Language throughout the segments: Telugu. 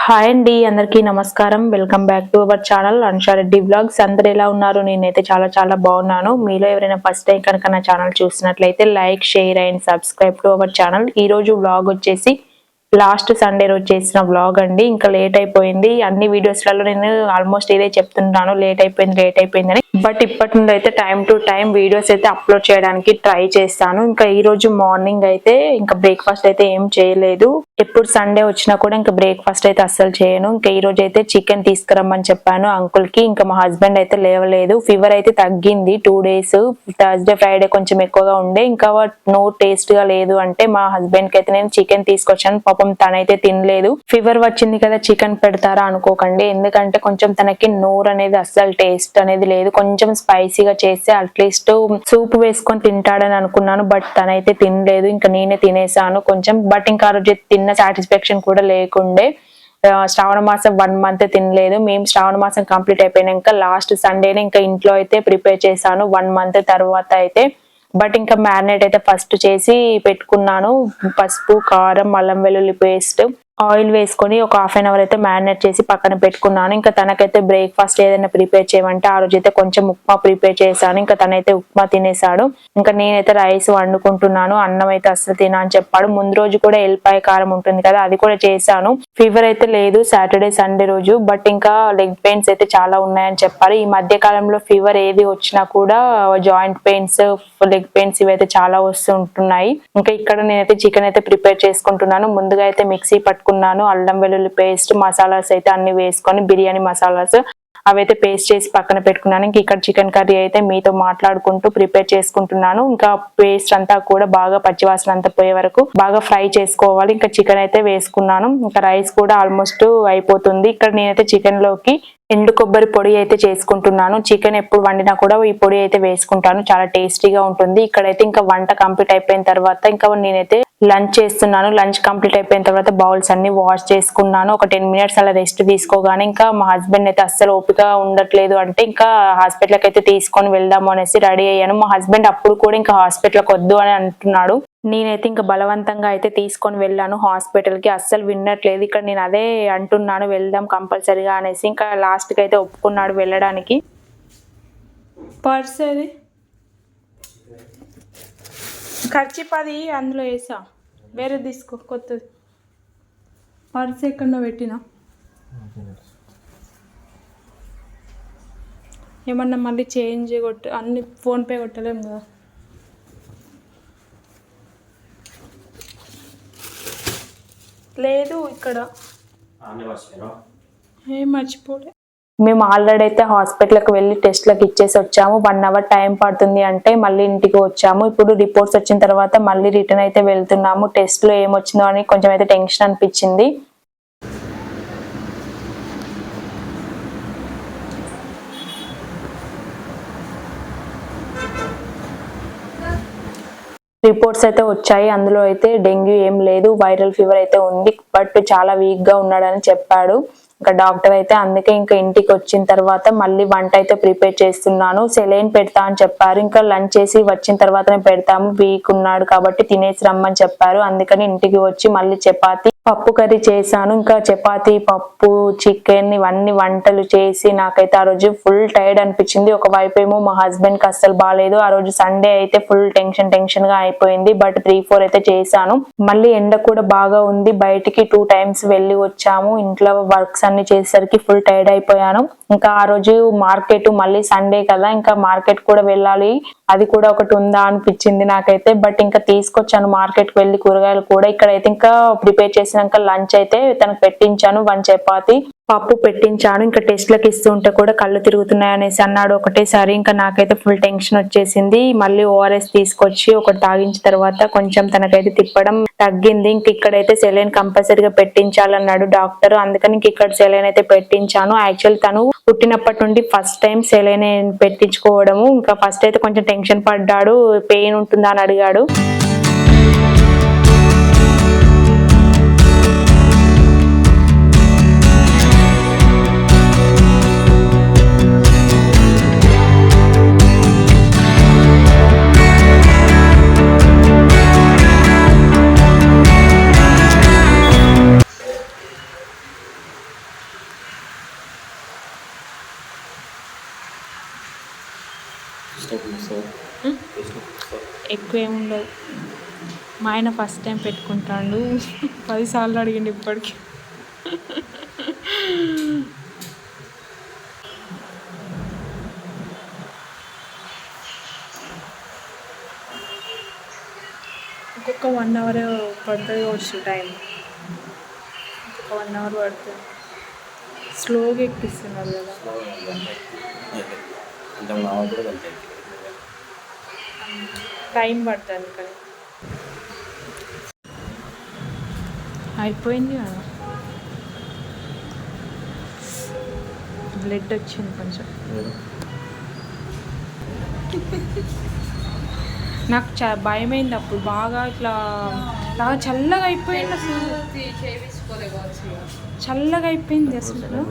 హాయ్ అండి, అందరికీ నమస్కారం. Welcome back to our channel Ansha Reddy blogs. అందరు ఎలా ఉన్నారు? నేనైతే చాలా బాగున్నాను. మీలో ఎవరైనా ఫస్ట్ టైం కనుక నా ఛానల్ చూసినట్లయితే like, share and subscribe to our channel. ఈ రోజు వ్లాగ్ వచ్చేసి లాస్ట్ సండే రోజు చేసిన వ్లాగ్ అండి. ఇంకా లేట్ అయిపోయింది. అన్ని వీడియోస్లలో నేను ఆల్మోస్ట్ ఇదే చెప్తుంటాను, లేట్ అయిపోయింది అని. బట్ ఇప్పటి నుండి అయితే టైం టు టైం వీడియోస్ అయితే అప్లోడ్ చేయడానికి ట్రై చేస్తాను. ఇంకా ఈ రోజు మార్నింగ్ అయితే ఇంకా బ్రేక్ఫాస్ట్ అయితే ఏం చేయలేదు. ఎప్పుడు సండే వచ్చినా కూడా ఇంకా బ్రేక్ఫాస్ట్ అయితే అస్సలు చేయను. ఇంకా ఈ రోజు అయితే చికెన్ తీసుకురమ్మని చెప్పాను అంకుల్ కి. ఇంకా మా హస్బెండ్ అయితే లేవలేదు. ఫీవర్ అయితే తగ్గింది 2 days. థర్స్డే ఫ్రైడే కొంచెం ఎక్కువగా ఉండే. ఇంకా నో టేస్ట్ గా లేదు అంటే మా హస్బెండ్ కి అయితే నేను చికెన్ తీసుకొచ్చాను. పాపం తనైతే తినలేదు. ఫీవర్ వచ్చింది కదా చికెన్ పెడతారా అనుకోకండి, ఎందుకంటే కొంచెం తనకి నోరు అనేది అస్సలు టేస్ట్ అనేది లేదు. కొంచెం స్పైసీగా చేస్తే అట్లీస్ట్ సూప్ వేసుకొని తింటాడని అనుకున్నాను, బట్ తనైతే తినలేదు. ఇంకా నేనే తినేసాను కొంచెం. బట్ ఇంకా ఆ రోజు తిన్న సాటిస్ఫాక్షన్ కూడా లేకుండే. శ్రావణ మాసం 1 month తినలేదు. మేము శ్రావణ మాసం కంప్లీట్ అయిపోయినాక లాస్ట్ సండేనే ఇంకా ఇంట్లో అయితే ప్రిపేర్ చేశాను 1 month తర్వాత అయితే. బట్ ఇంకా మ్యారినేట్ అయితే ఫస్ట్ చేసి పెట్టుకున్నాను. పసుపు, కారం, అల్లం వెల్లుల్లి పేస్ట్, ఆయిల్ వేసుకొని ఒక 1/2 hour అయితే మ్యారినేట్ చేసి పక్కన పెట్టుకున్నాను. ఇంకా తనకైతే బ్రేక్ఫాస్ట్ ఏదైనా ప్రిపేర్ చేయమంటే ఆ రోజు అయితే కొంచెం ఉప్మా ప్రిపేర్ చేశాను. ఇంకా తనైతే ఉప్మా తినేసాడు. ఇంకా నేనైతే రైస్ వండుకుంటున్నాను. అన్నం అయితే అస్సలు తినా అని చెప్పాడు. ముందు రోజు కూడా ఎల్లిపాయ కారం ఉంటుంది కదా, అది కూడా చేశాను. ఫీవర్ అయితే లేదు సాటర్డే సండే రోజు, బట్ ఇంకా లెగ్ పెయిన్స్ అయితే చాలా ఉన్నాయని చెప్పారు. ఈ మధ్య కాలంలో ఫీవర్ ఏది వచ్చినా కూడా జాయింట్ పెయిన్స్, లెగ్ పెయిన్స్ ఇవైతే చాలా వస్తుంటున్నాయి. ఇంకా ఇక్కడ నేనైతే చికెన్ అయితే ప్రిపేర్ చేసుకుంటున్నాను. ముందుగా అయితే మిక్సీ పట్టుకున్నాను. అల్లం వెల్లుల్లి పేస్ట్, మసాలాస్ అయితే అన్ని వేసుకొని, బిర్యానీ మసాలాస్ అవైతే పేస్ట్ చేసి పక్కన పెట్టుకున్నాను. ఇంక ఇక్కడ చికెన్ కర్రీ అయితే మీతో మాట్లాడుకుంటూ ప్రిపేర్ చేసుకుంటున్నాను. ఇంకా పేస్ట్ అంతా కూడా బాగా పచ్చివాసన అంతా పోయే వరకు బాగా ఫ్రై చేసుకోవాలి. ఇంకా చికెన్ అయితే వేసుకున్నాను. ఇంకా రైస్ కూడా ఆల్మోస్ట్ అయిపోతుంది. ఇక్కడ నేనైతే చికెన్ లోకి ఎండు కొబ్బరి పొడి అయితే చేసుకుంటున్నాను. చికెన్ ఎప్పుడు వండినా కూడా ఈ పొడి అయితే వేసుకుంటాను, చాలా టేస్టీగా ఉంటుంది. ఇక్కడైతే ఇంకా వంట కంప్లీట్ అయిపోయిన తర్వాత ఇంకా నేనైతే లంచ్ చేస్తున్నాను. లంచ్ కంప్లీట్ అయిపోయిన తర్వాత బౌల్స్ అన్ని వాష్ చేసుకున్నాను. ఒక 10 minutes అలా రెస్ట్ తీసుకోగానే ఇంకా మా హస్బెండ్ అయితే అస్సలు ఓపిక ఉండట్లేదు అంటే ఇంకా హాస్పిటల్కి అయితే తీసుకొని వెళ్దాము అనేసి రెడీ అయ్యాను. మా హస్బెండ్ అప్పుడు కూడా ఇంకా హాస్పిటల్కి వద్దు అని అంటున్నాడు. నేనైతే ఇంకా బలవంతంగా అయితే తీసుకొని వెళ్ళాను హాస్పిటల్కి. అస్సలు వినట్లేదు. ఇక్కడ నేను అదే అంటున్నాను, వెళ్దాం కంపల్సరీగా అనేసి. ఇంకా లాస్ట్కి అయితే ఒప్పుకున్నాడు వెళ్ళడానికి. పర్స్ అది ఖర్చు 10 అందులో వేసా, వేరే తీసుకో కొత్తది. పర్స్ ఎక్కడో పెట్టినా ఏమన్నా మళ్ళీ చేంజ్ అన్ని ఫోన్పే కొట్టలేము కదా. లేదు ఇక్కడ ఏం మర్చిపోలే. మేము ఆల్రెడీ అయితే హాస్పిటల్కి వెళ్ళి టెస్ట్లకు ఇచ్చేసి వచ్చాము. 1 hour టైం పడుతుంది అంటే మళ్ళీ ఇంటికి వచ్చాము. ఇప్పుడు రిపోర్ట్స్ వచ్చిన తర్వాత మళ్ళీ రిటర్న్ అయితే వెళ్తున్నాము. టెస్ట్లో ఏమొచ్చిందో అని కొంచెం అయితే టెన్షన్ అనిపించింది. రిపోర్ట్స్ అయితే వచ్చాయి. అందులో అయితే డెంగ్యూ ఏం లేదు, వైరల్ ఫీవర్ అయితే ఉంది, బట్ చాలా వీక్ గా ఉన్నాడని చెప్పాడు ఇంకా డాక్టర్ అయితే. అందుకే ఇంకా ఇంటికి వచ్చిన తర్వాత మళ్ళీ వంట అయితే ప్రిపేర్ చేస్తున్నాను. సెలైన్ పెడతా అని చెప్పారు. ఇంకా లంచ్ చేసి వచ్చిన తర్వాతనే పెడతాము, వీక్ ఉన్నాడు కాబట్టి తినేసి రమ్మని చెప్పారు. అందుకని ఇంటికి వచ్చి మళ్ళీ చపాతి, పప్పు కర్రీ చేశాను. ఇంకా చపాతి, పప్పు, చికెన్ ఇవన్నీ వంటలు చేసి నాకైతే ఆ రోజు ఫుల్ టైర్డ్ అనిపించింది. ఒకవైపు ఏమో మా హస్బెండ్ కి అస్సలు బాగాలేదు. ఆ రోజు సండే అయితే ఫుల్ టెన్షన్ గా అయిపోయింది. బట్ 3-4 అయితే చేశాను. మళ్ళీ ఎండ కూడా బాగా ఉంది. బయటికి 2 times వెళ్ళి వచ్చాము. ఇంట్లో వర్క్స్ అన్ని చేసేసరికి ఫుల్ టైర్డ్ అయిపోయాను. ఇంకా ఆ రోజు మార్కెట్, మళ్ళీ సండే కదా ఇంకా మార్కెట్ కూడా వెళ్ళాలి, అది కూడా ఒకటి ఉందా అనిపించింది నాకైతే. బట్ ఇంకా తీసుకొచ్చాను మార్కెట్ కి వెళ్ళి కూరగాయలు కూడా. ఇక్కడైతే ఇంకా ప్రిపేర్ చేసినాక లంచ్ అయితే తనకు పెట్టించాను. 1 చపాతి, పప్పు పెట్టించాను. ఇంకా టెస్ట్లకు ఇస్తూ ఉంటే కూడా కళ్ళు తిరుగుతున్నాయి అనేసి అన్నాడు ఒకటేసారి. ఇంకా నాకైతే ఫుల్ టెన్షన్ వచ్చేసింది. మళ్ళీ ORS తీసుకొచ్చి ఒకటి తాగించిన తర్వాత కొంచెం తనకైతే తిప్పడం తగ్గింది. ఇంక ఇక్కడైతే సెలైన్ కంపల్సరీగా పెట్టించాలన్నాడు డాక్టర్. అందుకని ఇంక ఇక్కడ సెలైన్ అయితే పెట్టించాను. యాక్చువల్ తను పుట్టినప్పటి నుండి ఫస్ట్ టైం సెలైన్ పెట్టించుకోవడము. ఇంకా ఫస్ట్ అయితే కొంచెం టెన్షన్ పడ్డాడు, పెయిన్ ఉంటుందా అని అడిగాడు. ఏముండదు. మా ఆయన ఫస్ట్ టైం పెట్టుకుంటాడు. 10 సార్లు అడిగిండు ఇప్పటికి. ఇంకొక 1 అవర్ పడుతుంది వచ్చు టైం. ఇంకొక 1 అవర్ పడుతుంది. స్లోగా ఎక్కిస్తున్నారు కదా. టైం పడుతుంది కానీ అయిపోయింది కదా. బ్లడ్ వచ్చింది కొంచెం. నాకు భయమైంది అప్పుడు బాగా. ఇట్లా బాగా చల్లగా అయిపోయింది అసలు. చల్లగా అయిపోయింది అసలు.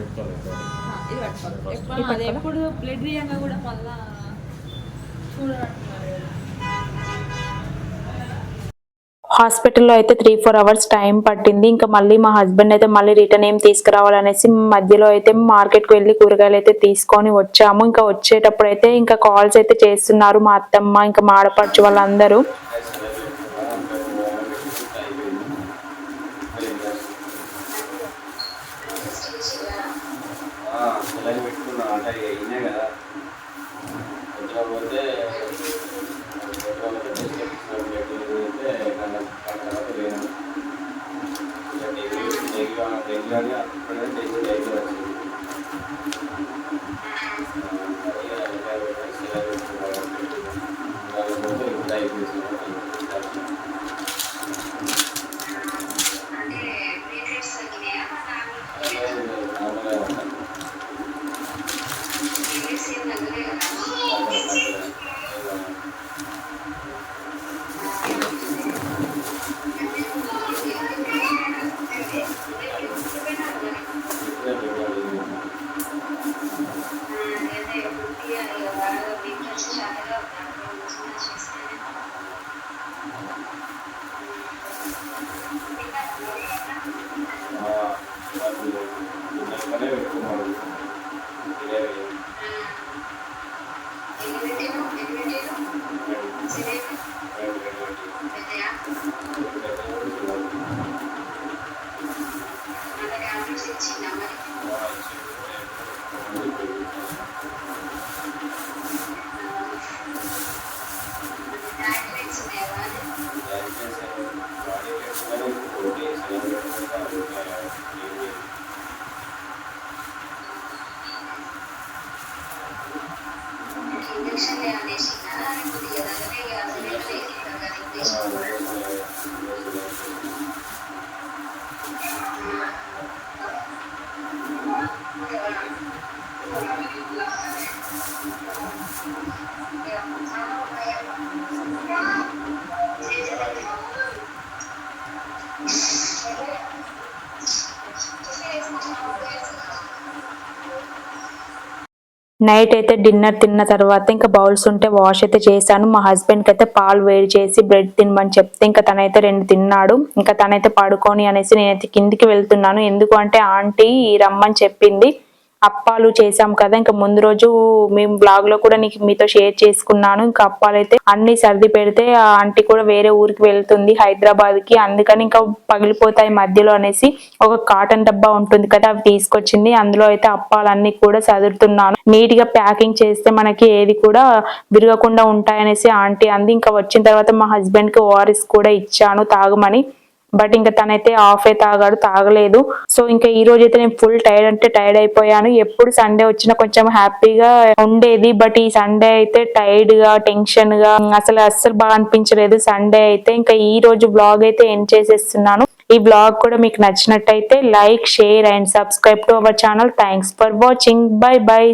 ఎప్పుడు బ్లడ్ రియంగా కూడా మళ్ళా హాస్పిటల్లో అయితే 3-4 అవర్స్ టైం పట్టింది. ఇంకా మళ్ళీ మా హస్బెండ్ అయితే మళ్ళీ రిటర్న్ ఏం తీసుకురావాలనేసి మధ్యలో అయితే మార్కెట్కి వెళ్ళి కూరగాయలు అయితే తీసుకొని వచ్చాము. ఇంకా వచ్చేటప్పుడు అయితే ఇంకా కాల్స్ అయితే చేస్తున్నారు మా అత్తమ్మ, ఇంకా మా ఆడపడుచు వాళ్ళందరూ. నైట్ అయితే డిన్నర్ తిన్న తర్వాత ఇంకా బౌల్స్ ఉంటే వాష్ అయితే చేశాను. మా హస్బెండ్కి అయితే పాలు వేడి చేసి బ్రెడ్ తినమని చెప్తే ఇంకా తనైతే 2 తిన్నాడు. ఇంకా తనైతే పడుకొని అనేసి నేనైతే కిందికి వెళ్తున్నాను. ఎందుకు అంటే ఆంటీ రమ్మని చెప్పింది. అప్పాలు చేసాం కదా, ఇంకా ముందు రోజు మేము బ్లాగ్ లో కూడా మీతో షేర్ చేసుకున్నాను. ఇంకా అప్పాలు అయితే అన్ని సర్ది పెడితే ఆ ఆంటీ కూడా వేరే ఊరికి వెళ్తుంది హైదరాబాద్ కి, అందుకని ఇంకా పగిలిపోతాయి మధ్యలో అనేసి ఒక కాటన్ డబ్బా ఉంటుంది కదా అవి తీసుకొచ్చింది. అందులో అయితే అప్పాలన్నీ కూడా సదురుతున్నాను. నీట్ గా ప్యాకింగ్ చేస్తే మనకి ఏది కూడా విరగకుండా ఉంటాయనేసి ఆంటీ అంది. ఇంకా వచ్చిన తర్వాత మా హస్బెండ్ కి ORS కూడా ఇచ్చాను తాగమని. బట్ ఇంకా తనైతే హాఫే తాగాడు, తాగలేదు. సో ఇంకా ఈ రోజు అయితే నేను ఫుల్ టైర్డ్ అంటే టైర్డ్ అయిపోయాను. ఎప్పుడు సండే వచ్చినా కొంచెం హ్యాపీగా ఉండేది, బట్ ఈ సండే అయితే టైర్డ్ గా టెన్షన్ గా అస్సలు బాగా అనిపించలేదు సండే అయితే. ఇంకా ఈ రోజు బ్లాగ్ అయితే ఎండ్ చేసేస్తున్నాను. ఈ బ్లాగ్ కూడా మీకు నచ్చినట్టయితే like, share and subscribe to our channel. Thanks for watching. By by.